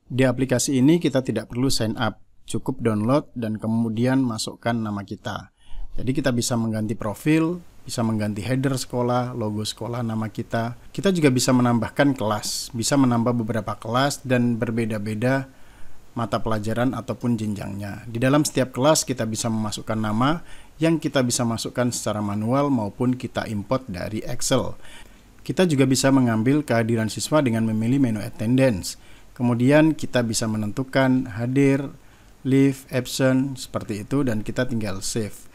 Di aplikasi ini kita tidak perlu sign up, cukup download dan kemudian masukkan nama kita. Jadi kita bisa mengganti profil, bisa mengganti header sekolah, logo sekolah, nama kita. Kita juga bisa menambahkan kelas, bisa menambah beberapa kelas dan berbeda-beda mata pelajaran ataupun jenjangnya. Di dalam setiap kelas kita bisa memasukkan nama yang kita bisa masukkan secara manual maupun kita import dari Excel. Kita juga bisa mengambil kehadiran siswa dengan memilih menu attendance. Kemudian kita bisa menentukan hadir, leave, absent, seperti itu, dan kita tinggal save.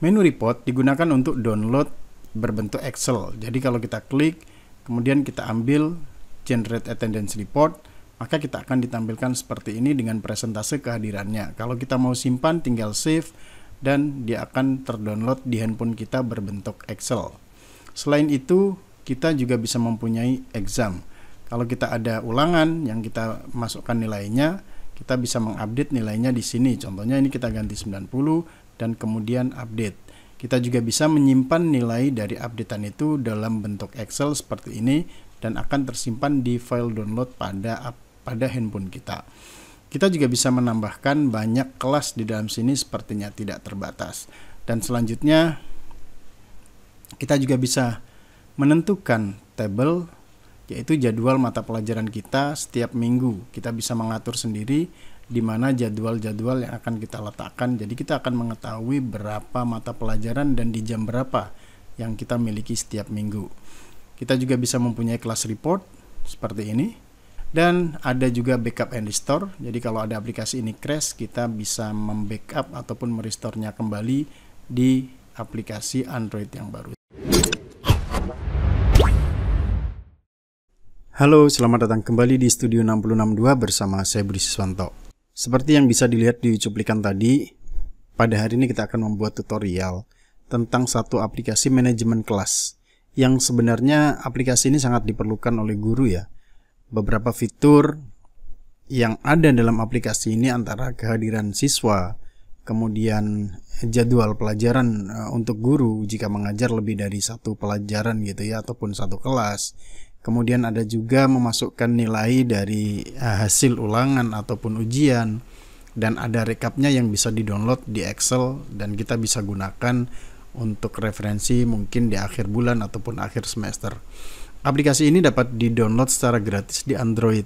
Menu report digunakan untuk download berbentuk Excel. Jadi kalau kita klik, kemudian kita ambil generate attendance report, maka kita akan ditampilkan seperti ini dengan presentase kehadirannya. Kalau kita mau simpan, tinggal save, dan dia akan terdownload di handphone kita berbentuk Excel. Selain itu, kita juga bisa mempunyai exam. Kalau kita ada ulangan yang kita masukkan nilainya, kita bisa mengupdate nilainya di sini. Contohnya ini kita ganti 90 dan kemudian update. Kita juga bisa menyimpan nilai dari updatean itu dalam bentuk Excel seperti ini dan akan tersimpan di file download pada handphone kita. Kita juga bisa menambahkan banyak kelas di dalam sini, sepertinya tidak terbatas. Dan selanjutnya kita juga bisa menentukan table, yaitu jadwal mata pelajaran kita setiap minggu. Kita bisa mengatur sendiri di mana jadwal-jadwal yang akan kita letakkan. Jadi kita akan mengetahui berapa mata pelajaran dan di jam berapa yang kita miliki setiap minggu. Kita juga bisa mempunyai kelas report seperti ini. Dan ada juga backup and restore. Jadi kalau ada aplikasi ini crash, kita bisa membackup ataupun merestore-nya kembali di aplikasi Android yang baru. Halo, selamat datang kembali di Studio 662 bersama saya Budi Siswanto. Seperti yang bisa dilihat di cuplikan tadi, pada hari ini kita akan membuat tutorial tentang satu aplikasi manajemen kelas yang sebenarnya aplikasi ini sangat diperlukan oleh guru ya. Beberapa fitur yang ada dalam aplikasi ini antara kehadiran siswa, kemudian jadwal pelajaran untuk guru jika mengajar lebih dari satu pelajaran gitu ya, ataupun satu kelas. Kemudian ada juga memasukkan nilai dari hasil ulangan ataupun ujian, dan ada rekapnya yang bisa di-download di Excel dan kita bisa gunakan untuk referensi mungkin di akhir bulan ataupun akhir semester. Aplikasi ini dapat di-download secara gratis di Android.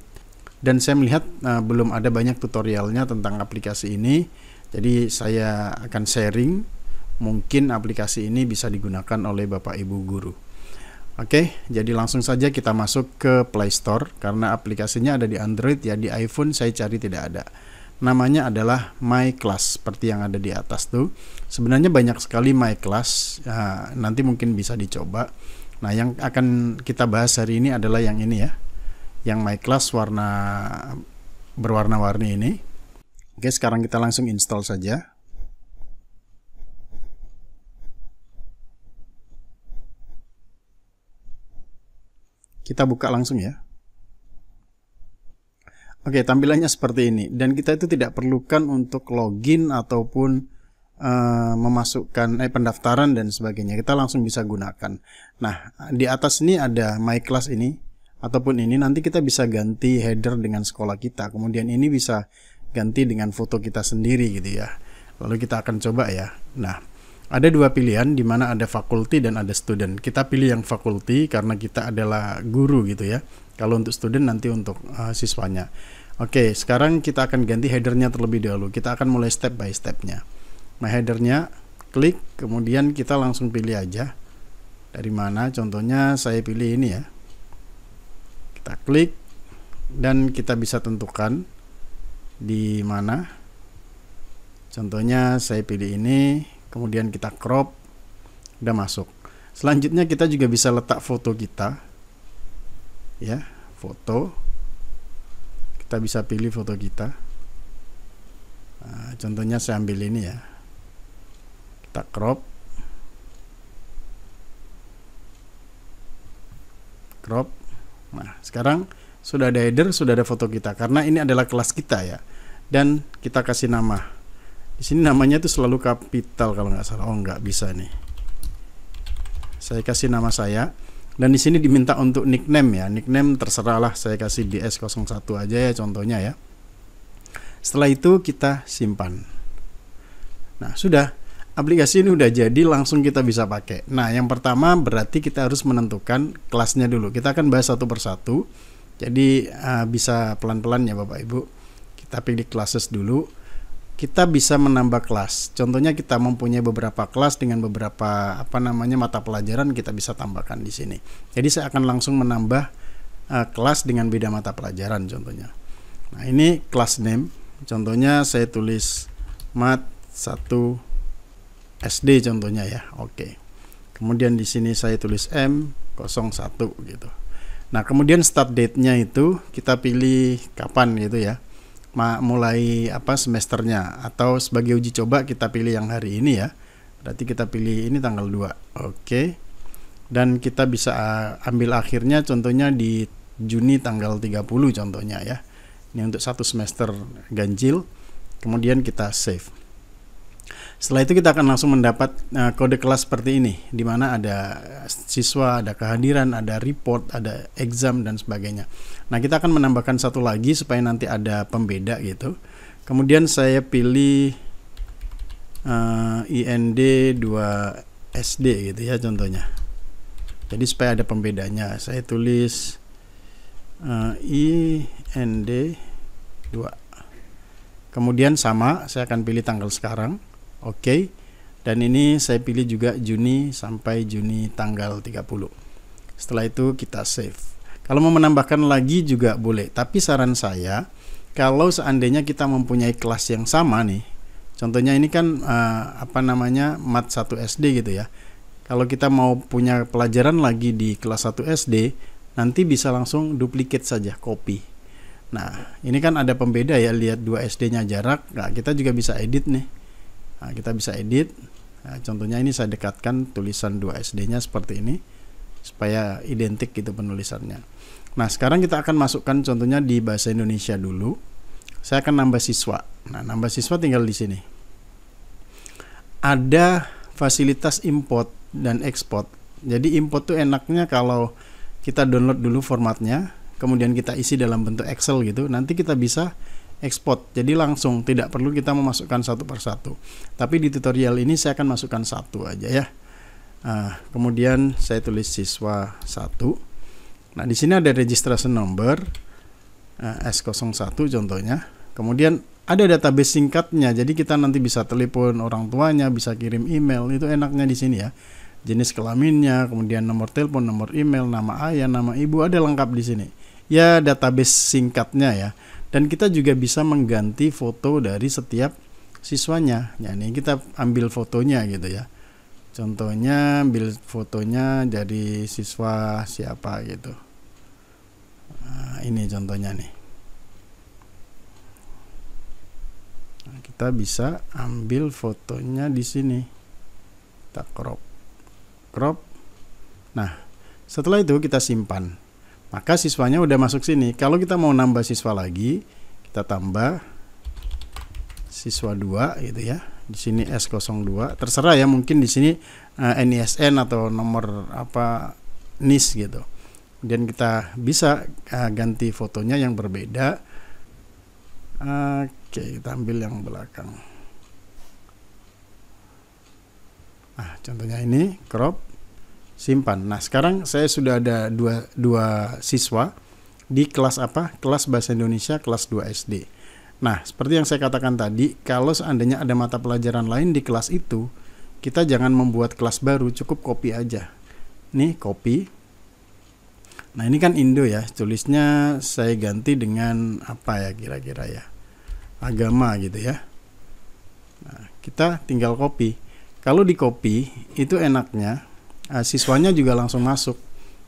Dan saya melihat belum ada banyak tutorialnya tentang aplikasi ini. Jadi saya akan sharing, mungkin aplikasi ini bisa digunakan oleh Bapak Ibu guru. Oke, jadi langsung saja kita masuk ke Play Store. Karena aplikasinya ada di Android ya, di iPhone saya cari tidak ada. Namanya adalah My Class, seperti yang ada di atas tuh. Sebenarnya banyak sekali My Class, nanti mungkin bisa dicoba. Nah, yang akan kita bahas hari ini adalah yang ini ya, yang My Class berwarna-warni ini. Oke, sekarang kita langsung install saja. Kita buka langsung ya. Oke, tampilannya seperti ini. Dan kita itu tidak perlukan untuk login ataupun memasukkan pendaftaran dan sebagainya. Kita langsung bisa gunakan. Nah, di atas ini ada My Class ini ataupun ini, nanti kita bisa ganti header dengan sekolah kita. Kemudian ini bisa ganti dengan foto kita sendiri gitu ya. Lalu kita akan coba ya. Nah, ada dua pilihan di mana ada faculty dan ada student. Kita pilih yang faculty karena kita adalah guru gitu ya. Kalau untuk student nanti untuk siswanya. Oke, sekarang kita akan ganti headernya terlebih dahulu. Kita akan mulai step by stepnya. Nah, headernya klik, kemudian kita langsung pilih aja dari mana. Contohnya saya pilih ini ya. Kita klik dan kita bisa tentukan di mana. Contohnya saya pilih ini, kemudian kita crop, udah masuk. Selanjutnya kita juga bisa letak foto kita ya, foto. Kita bisa pilih foto kita. Nah, contohnya saya ambil ini ya. Kita crop. Nah, sekarang sudah ada header, sudah ada foto kita karena ini adalah kelas kita ya. Dan kita kasih nama. Di sini namanya itu selalu kapital kalau nggak salah. Oh, nggak bisa nih. Saya kasih nama saya. Dan di sini diminta untuk nickname ya. Nickname terserahlah, saya kasih DS01 aja ya contohnya ya. Setelah itu kita simpan. Nah, sudah. Aplikasi ini udah jadi, langsung kita bisa pakai. Nah, yang pertama berarti kita harus menentukan kelasnya dulu. Kita akan bahas satu persatu. Jadi bisa pelan-pelan ya Bapak Ibu. Kita pilih classes dulu. Kita bisa menambah kelas. Contohnya kita mempunyai beberapa kelas dengan beberapa mata pelajaran, kita bisa tambahkan di sini. Jadi saya akan langsung menambah kelas dengan beda mata pelajaran contohnya. Nah, ini class name. Contohnya saya tulis Mat 1 SD contohnya ya. Oke. Kemudian di sini saya tulis M01 gitu. Nah, kemudian start date-nya itu kita pilih kapan gitu ya. Mulai semesternya, atau sebagai uji coba kita pilih yang hari ini ya. Berarti kita pilih ini tanggal 2. Oke. Dan kita bisa ambil akhirnya contohnya di Juni tanggal 30 contohnya ya. Ini untuk satu semester ganjil. Kemudian kita save. Setelah itu kita akan langsung mendapat kode kelas seperti ini, di mana ada siswa, ada kehadiran, ada report, ada exam dan sebagainya. Nah, kita akan menambahkan satu lagi supaya nanti ada pembeda gitu. Kemudian saya pilih IND 2 SD gitu ya contohnya. Jadi supaya ada pembedanya, saya tulis IND 2. Kemudian sama, saya akan pilih tanggal sekarang. Oke. Dan ini saya pilih juga Juni sampai Juni tanggal 30. Setelah itu kita save. Kalau mau menambahkan lagi juga boleh, tapi saran saya kalau seandainya kita mempunyai kelas yang sama nih. Contohnya ini kan Mat 1 SD gitu ya. Kalau kita mau punya pelajaran lagi di kelas 1 SD, nanti bisa langsung duplicate saja, copy. Nah, ini kan ada pembeda ya, lihat 2 SD-nya jarak. Nah, kita juga bisa edit nih. Nah, kita bisa edit. Nah, contohnya ini saya dekatkan tulisan 2 SD-nya seperti ini supaya identik gitu penulisannya. Nah, sekarang kita akan masukkan contohnya di bahasa Indonesia dulu. Saya akan nambah siswa. Nah, nambah siswa tinggal di sini. Ada fasilitas import dan export. Jadi import tuh enaknya kalau kita download dulu formatnya, kemudian kita isi dalam bentuk Excel gitu. Nanti kita bisa export, jadi langsung tidak perlu kita memasukkan satu persatu. Tapi di tutorial ini saya akan masukkan satu aja ya. Kemudian saya tulis siswa 1. Nah, di sini ada registration number S01 contohnya. Kemudian ada database singkatnya, jadi kita nanti bisa telepon orang tuanya, bisa kirim email. Itu enaknya di sini ya. Jenis kelaminnya, kemudian nomor telepon, nomor email, nama ayah, nama ibu, ada lengkap di sini. Ya, database singkatnya ya. Dan kita juga bisa mengganti foto dari setiap siswanya. Ya, ini kita ambil fotonya gitu ya. Contohnya ambil fotonya dari siswa siapa gitu. Nah, ini contohnya nih. Nah, kita bisa ambil fotonya di sini. Kita crop. Nah, setelah itu kita simpan. Maka siswanya udah masuk sini. Kalau kita mau nambah siswa lagi, kita tambah siswa 2 gitu ya. Di sini S02. Terserah ya, mungkin di sini NISN atau nomor NIS gitu. Dan kita bisa ganti fotonya yang berbeda. Oke, kita ambil yang belakang. Nah, contohnya ini crop. Simpan. Nah, sekarang saya sudah ada dua siswa di kelas kelas bahasa Indonesia kelas 2 SD. Nah, seperti yang saya katakan tadi, kalau seandainya ada mata pelajaran lain di kelas itu, kita jangan membuat kelas baru, cukup copy aja. Nih, copy. Nah, ini kan Indo ya, tulisnya saya ganti dengan apa ya kira-kira ya, agama gitu ya. Nah, kita tinggal copy. Kalau di copy itu enaknya siswanya juga langsung masuk.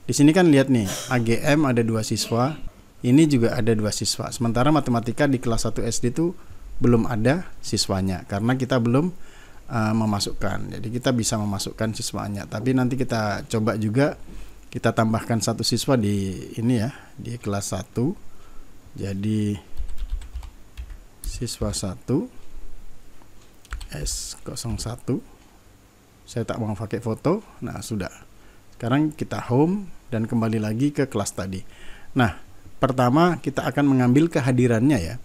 Di sini kan lihat nih, AGM ada 2 siswa, ini juga ada 2 siswa. Sementara matematika di kelas 1 SD itu belum ada siswanya karena kita belum memasukkan. Jadi kita bisa memasukkan siswanya. Tapi nanti kita coba juga kita tambahkan 1 siswa di ini ya, di kelas 1. Jadi siswa 1 S01. Saya tak mau pakai foto. Nah, sudah. Sekarang kita home, dan kembali lagi ke kelas tadi. Nah, pertama kita akan mengambil kehadirannya ya.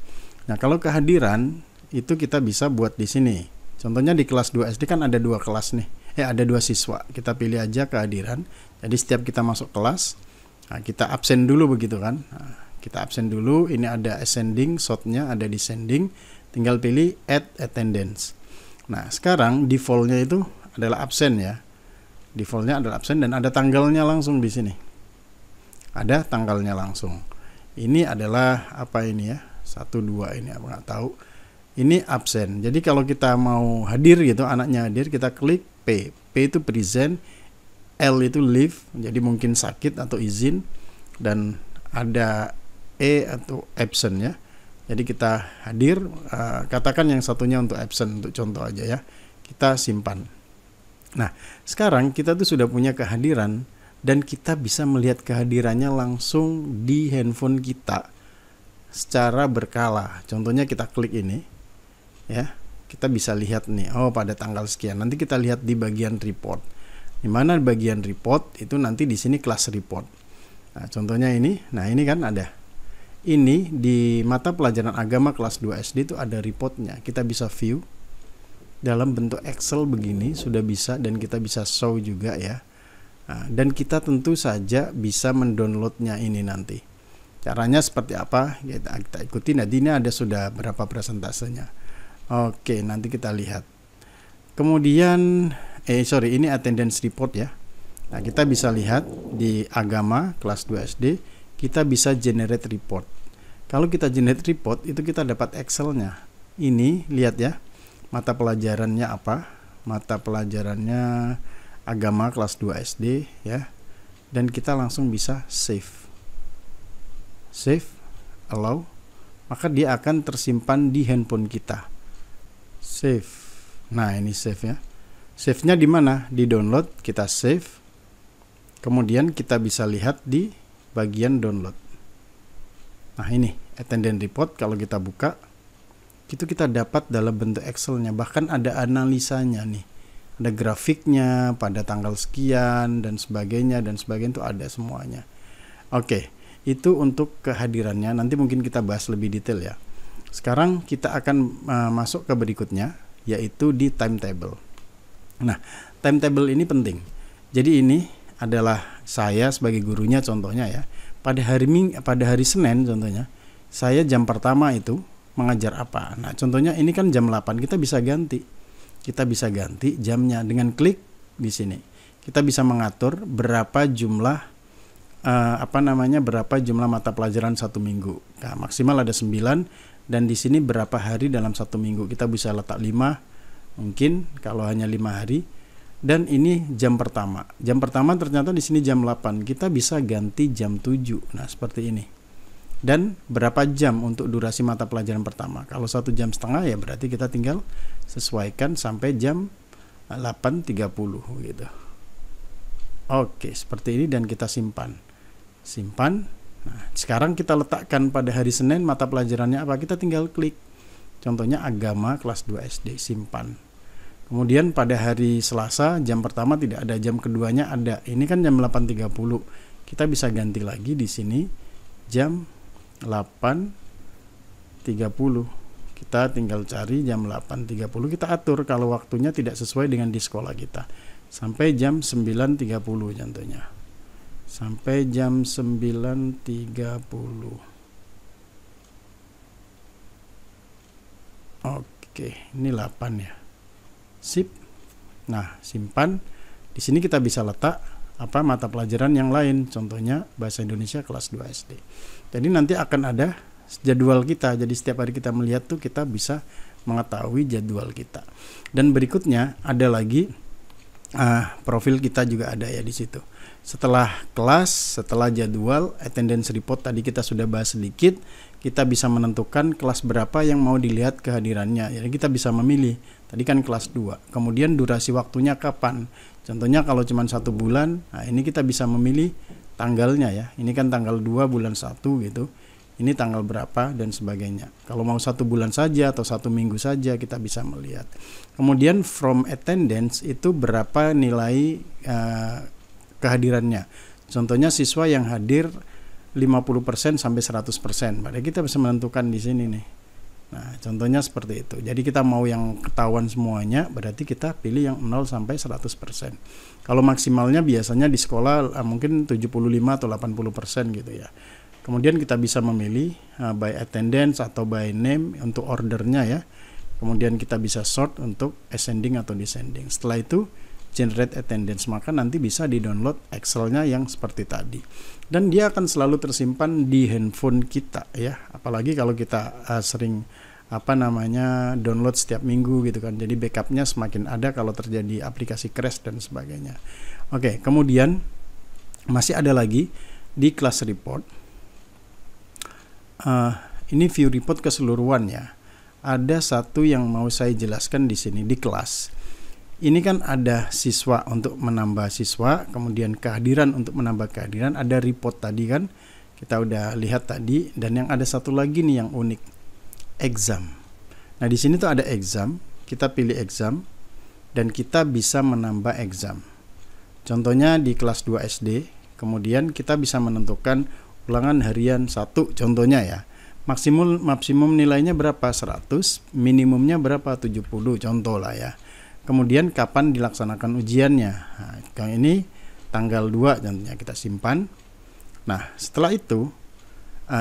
Nah, kalau kehadiran itu kita bisa buat di sini. Contohnya di kelas 2 SD kan ada 2 kelas nih. Ada 2 siswa. Kita pilih aja kehadiran. Jadi setiap kita masuk kelas, nah, kita absen dulu begitu kan. Nah, kita absen dulu. Ini ada ascending, shortnya ada descending. Tinggal pilih add attendance. Nah, sekarang defaultnya itu adalah absen ya. Defaultnya adalah absen dan ada tanggalnya langsung di sini. Ada tanggalnya langsung. Ini adalah apa ini ya? 1, 2 ini apa nggak tahu. Ini absen. Jadi kalau kita mau hadir gitu, anaknya hadir, kita klik P. P itu present, L itu leave, jadi mungkin sakit atau izin, dan ada E atau absent ya. Jadi kita hadir, katakan yang satunya untuk absent untuk contoh aja ya. Kita simpan. Nah, sekarang kita tuh sudah punya kehadiran dan kita bisa melihat kehadirannya langsung di handphone kita secara berkala. Contohnya kita klik ini ya. Kita bisa lihat nih, oh pada tanggal sekian. Nanti kita lihat di bagian report. Di mana bagian report itu nanti di sini kelas report. Nah, contohnya ini. Nah, ini kan ada. Ini di mata pelajaran agama kelas 2 SD itu ada reportnya. Kita bisa view dalam bentuk Excel begini sudah bisa, dan kita bisa show juga ya. Nah, dan kita tentu saja bisa mendownloadnya ini nanti. Caranya seperti apa? Kita ikuti. Nah, ini ada sudah berapa persentasenya. Oke, nanti kita lihat. Kemudian ini attendance report ya. Nah, kita bisa lihat di agama kelas 2 SD, kita bisa generate report. Kalau kita generate report itu kita dapat Excel-nya. Ini lihat ya. Mata pelajarannya apa? Mata pelajarannya agama kelas 2 SD ya. Dan kita langsung bisa save. Save, allow. Maka dia akan tersimpan di handphone kita. Save. Nah, ini save ya. Save-nya di mana? Di download, kita save. Kemudian kita bisa lihat di bagian download. Nah, ini attendance report kalau kita buka itu kita dapat dalam bentuk Excel-nya, bahkan ada analisanya nih, ada grafiknya pada tanggal sekian dan sebagainya itu ada semuanya. Oke, itu untuk kehadirannya. Nanti mungkin kita bahas lebih detail ya. Sekarang kita akan masuk ke berikutnya, yaitu di timetable. Nah, timetable ini penting. Jadi ini adalah saya sebagai gurunya contohnya ya. Pada hari Senin contohnya, saya jam pertama itu mengajar apa. Nah, contohnya ini kan jam 8, kita bisa ganti. Kita bisa ganti jamnya dengan klik di sini. Kita bisa mengatur berapa jumlah berapa jumlah mata pelajaran satu minggu. Nah, maksimal ada 9 dan di sini berapa hari dalam satu minggu. Kita bisa letak 5 mungkin kalau hanya 5 hari. Dan ini jam pertama. Jam pertama ternyata di sini jam 8. Kita bisa ganti jam 7. Nah, seperti ini. Dan berapa jam untuk durasi mata pelajaran pertama. Kalau 1,5 jam ya berarti kita tinggal sesuaikan sampai jam 8.30 gitu. Oke, seperti ini dan kita simpan. Simpan. Nah, sekarang kita letakkan pada hari Senin mata pelajarannya apa? Kita tinggal klik. Contohnya agama kelas 2 SD, simpan. Kemudian pada hari Selasa jam pertama tidak ada, jam keduanya ada. Ini kan jam 8.30. Kita bisa ganti lagi di sini jam 8.30. Kita tinggal cari jam 8.30, kita atur kalau waktunya tidak sesuai dengan di sekolah kita. Sampai jam 9.30 contohnya. Sampai jam 9.30. Oke, ini 8 ya. Sip. Nah, simpan. Di sini kita bisa letak mata pelajaran yang lain, contohnya bahasa Indonesia kelas 2 SD. Jadi nanti akan ada jadwal kita. Jadi setiap hari kita melihat tuh kita bisa mengetahui jadwal kita. Dan berikutnya ada lagi profil kita juga ada ya di situ. Setelah kelas, setelah jadwal, attendance report tadi kita sudah bahas sedikit. Kita bisa menentukan kelas berapa yang mau dilihat kehadirannya. Jadi kita bisa memilih. Tadi kan kelas 2. Kemudian durasi waktunya kapan. Contohnya kalau cuma 1 bulan, nah ini kita bisa memilih tanggalnya ya. Ini kan tanggal 2 bulan 1 gitu. Ini tanggal berapa dan sebagainya. Kalau mau 1 bulan saja atau 1 minggu saja kita bisa melihat. Kemudian from attendance itu berapa nilai kehadirannya. Contohnya siswa yang hadir 50% sampai 100%. Berarti kita bisa menentukan di sini nih. Nah, contohnya seperti itu. Jadi kita mau yang ketahuan semuanya, berarti kita pilih yang 0 sampai 100%. Kalau maksimalnya biasanya di sekolah mungkin 75 atau 80% gitu ya. Kemudian kita bisa memilih by attendance atau by name untuk ordernya ya. Kemudian kita bisa sort untuk ascending atau descending. Setelah itu generate attendance, maka nanti bisa di-download Excel-nya yang seperti tadi. Dan dia akan selalu tersimpan di handphone kita ya. Apalagi kalau kita sering download setiap minggu gitu kan. Jadi backupnya semakin ada kalau terjadi aplikasi crash dan sebagainya. Oke, kemudian masih ada lagi di class report. Ini view report keseluruhan ya. Ada satu yang mau saya jelaskan di sini di kelas. Ini kan ada siswa untuk menambah siswa, kemudian kehadiran untuk menambah kehadiran, ada report tadi kan. Kita udah lihat tadi, dan yang ada satu lagi nih yang unik, exam. Nah, di sini tuh ada exam, kita pilih exam dan kita bisa menambah exam. Contohnya di kelas 2 SD, kemudian kita bisa menentukan ulangan harian 1 contohnya ya. Maksimum nilainya berapa? 100, minimumnya berapa? 70 contoh lah ya. Kemudian kapan dilaksanakan ujiannya? Nah, yang ini tanggal 2 contohnya kita simpan. Nah, setelah itu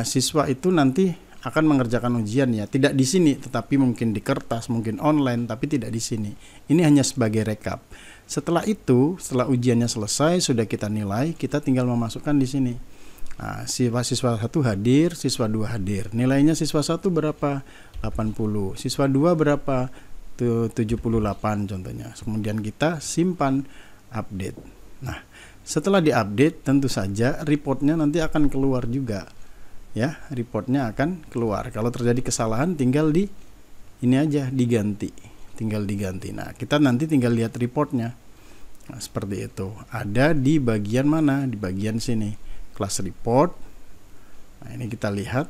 siswa itu nanti akan mengerjakan ujian ya, tidak di sini tetapi mungkin di kertas, mungkin online tapi tidak di sini. Ini hanya sebagai rekap. Setelah itu, setelah ujiannya selesai sudah kita nilai, kita tinggal memasukkan di sini. Nah, siswa 1 hadir, siswa 2 hadir. Nilainya siswa 1 berapa? 80. Siswa 2 berapa? 78 contohnya. Kemudian kita simpan, update. Nah, setelah diupdate tentu saja reportnya nanti akan keluar juga. Ya, reportnya akan keluar. Kalau terjadi kesalahan tinggal ini aja diganti. Tinggal diganti. Nah, kita nanti tinggal lihat reportnya. Nah, seperti itu. Ada di bagian mana? Di bagian sini. Class report. Nah, ini kita lihat.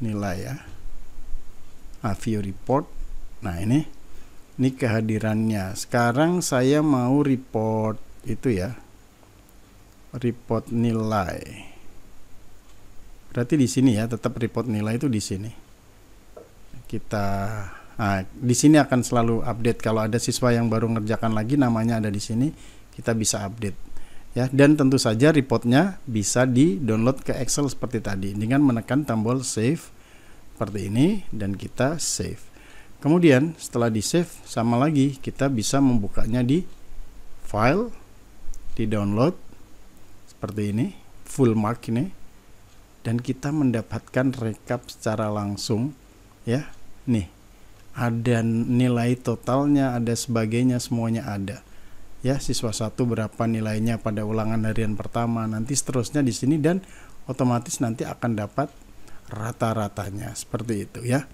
Nilai ya. View report. Nah, ini kehadirannya. Sekarang saya mau report itu ya. Report nilai. Berarti di sini ya, tetap report nilai itu di sini. Di sini akan selalu update kalau ada siswa yang baru ngerjakan lagi, namanya ada di sini, kita bisa update. Ya, dan tentu saja reportnya bisa di-download ke Excel seperti tadi dengan menekan tombol save seperti ini dan kita save. Kemudian setelah di-save sama lagi kita bisa membukanya di file, di-download seperti ini, full mark ini, dan kita mendapatkan rekap secara langsung ya. Nih, ada nilai totalnya, ada sebagainya, semuanya ada. Ya, siswa 1 berapa nilainya pada ulangan harian pertama, nanti seterusnya di sini dan otomatis nanti akan dapat rata-ratanya seperti itu ya.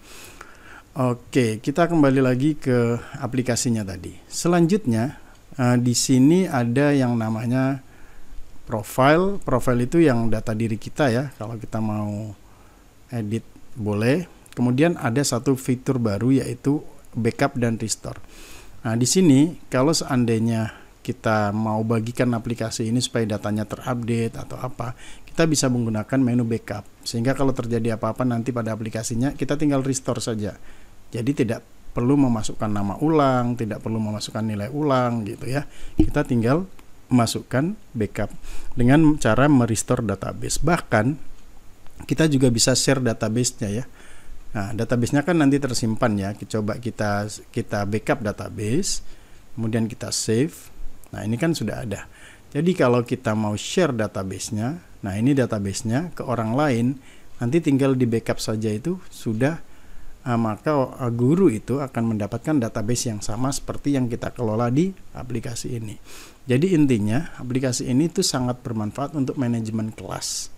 Oke, kita kembali lagi ke aplikasinya tadi. Selanjutnya di sini ada yang namanya profile. Profile itu yang data diri kita ya. Kalau kita mau edit boleh. Kemudian ada satu fitur baru yaitu backup dan restore. Nah, di sini kalau seandainya kita mau bagikan aplikasi ini supaya datanya terupdate atau apa, kita bisa menggunakan menu backup. Sehingga kalau terjadi apa-apa nanti pada aplikasinya, kita tinggal restore saja. Jadi tidak perlu memasukkan nama ulang, tidak perlu memasukkan nilai ulang gitu ya. Kita tinggal masukkan backup dengan cara merestore database. Bahkan kita juga bisa share database-nya ya. Nah, database-nya kan nanti tersimpan ya. Coba kita backup database, kemudian kita save. Nah, ini kan sudah ada. Jadi kalau kita mau share database-nya, nah ini database-nya ke orang lain, nanti tinggal di backup saja itu sudah, maka guru itu akan mendapatkan database yang sama seperti yang kita kelola di aplikasi ini. Jadi intinya aplikasi ini tuh sangat bermanfaat untuk manajemen kelas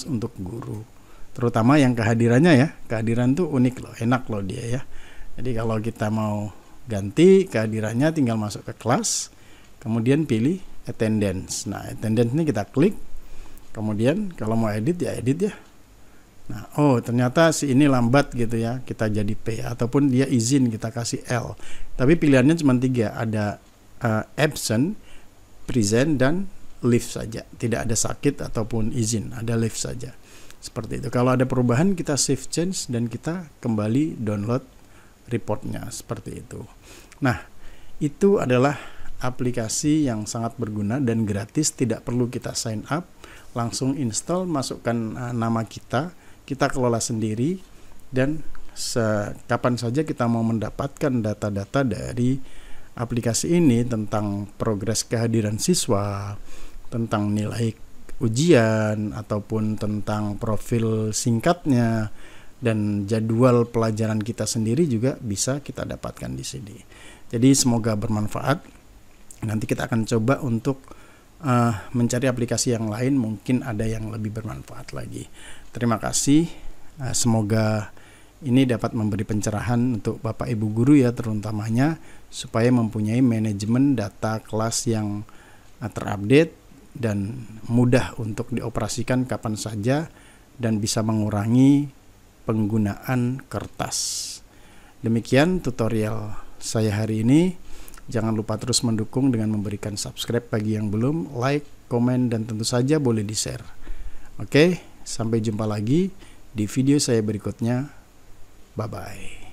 untuk guru, terutama yang kehadirannya ya. Kehadiran tuh unik loh, enak loh dia ya. Jadi kalau kita mau ganti kehadirannya tinggal masuk ke kelas, kemudian pilih attendance. Nah, attendance ini kita klik, kemudian kalau mau edit ya edit ya. Nah, oh ternyata si ini lambat gitu ya, kita jadi P, ataupun dia izin kita kasih L. Tapi pilihannya cuma 3, ada absent, present, dan leave saja. Tidak ada sakit ataupun izin, ada leave saja. Seperti itu. Kalau ada perubahan kita save change dan kita kembali download reportnya, seperti itu. Nah, itu adalah aplikasi yang sangat berguna dan gratis, tidak perlu kita sign up, langsung install, masukkan nama kita kelola sendiri, dan kapan saja kita mau mendapatkan data-data dari aplikasi ini tentang progres kehadiran siswa, tentang nilai ujian, ataupun tentang profil singkatnya, dan jadwal pelajaran kita sendiri juga bisa kita dapatkan di sini. Jadi semoga bermanfaat. Nanti kita akan coba untuk mencari aplikasi yang lain, mungkin ada yang lebih bermanfaat lagi. Terima kasih. Semoga ini dapat memberi pencerahan untuk Bapak Ibu guru ya, terutamanya supaya mempunyai manajemen data kelas yang terupdate dan mudah untuk dioperasikan kapan saja, dan bisa mengurangi penggunaan kertas. Demikian tutorial saya hari ini. Jangan lupa terus mendukung dengan memberikan subscribe bagi yang belum, like, komen, dan tentu saja boleh di-share. Oke, sampai jumpa lagi di video saya berikutnya. Bye-bye.